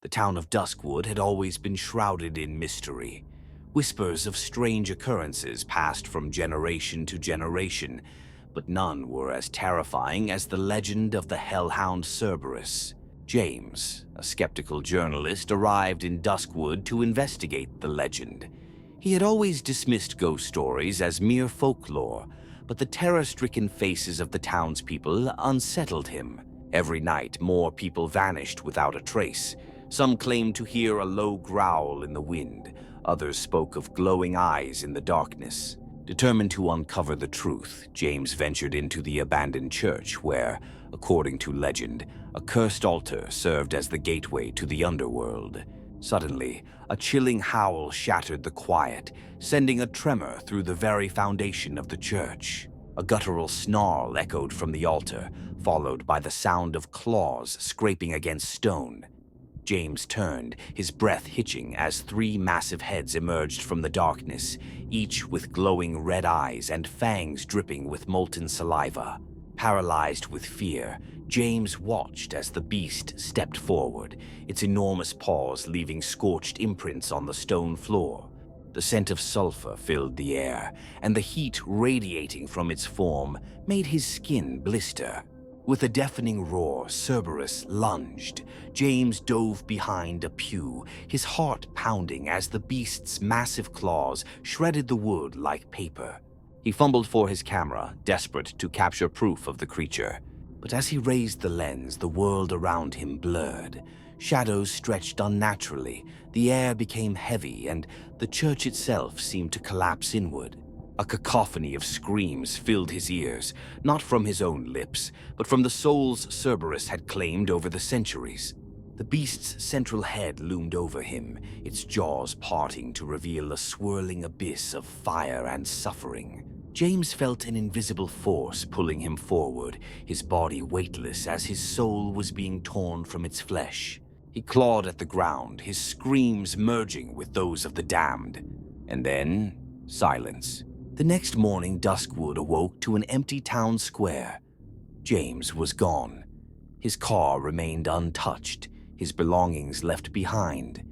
The town of Duskwood had always been shrouded in mystery. Whispers of strange occurrences passed from generation to generation, but none were as terrifying as the legend of the Hellhound Cerberus. James, a skeptical journalist, arrived in Duskwood to investigate the legend. He had always dismissed ghost stories as mere folklore, but the terror-stricken faces of the townspeople unsettled him. Every night, more people vanished without a trace. Some claimed to hear a low growl in the wind. Others spoke of glowing eyes in the darkness. Determined to uncover the truth, James ventured into the abandoned church where, according to legend, a cursed altar served as the gateway to the underworld. Suddenly, a chilling howl shattered the quiet, sending a tremor through the very foundation of the church. A guttural snarl echoed from the altar, followed by the sound of claws scraping against stone. James turned, his breath hitching as three massive heads emerged from the darkness, each with glowing red eyes and fangs dripping with molten saliva. Paralyzed with fear, James watched as the beast stepped forward, its enormous paws leaving scorched imprints on the stone floor. The scent of sulfur filled the air, and the heat radiating from its form made his skin blister. With a deafening roar, Cerberus lunged. James dove behind a pew, his heart pounding as the beast's massive claws shredded the wood like paper. He fumbled for his camera, desperate to capture proof of the creature. But as he raised the lens, the world around him blurred. Shadows stretched unnaturally, the air became heavy, and the church itself seemed to collapse inward. A cacophony of screams filled his ears, not from his own lips, but from the souls Cerberus had claimed over the centuries. The beast's central head loomed over him, its jaws parting to reveal a swirling abyss of fire and suffering. James felt an invisible force pulling him forward, his body weightless as his soul was being torn from its flesh. He clawed at the ground, his screams merging with those of the damned. And then, silence. The next morning, Duskwood awoke to an empty town square. James was gone. His car remained untouched, his belongings left behind.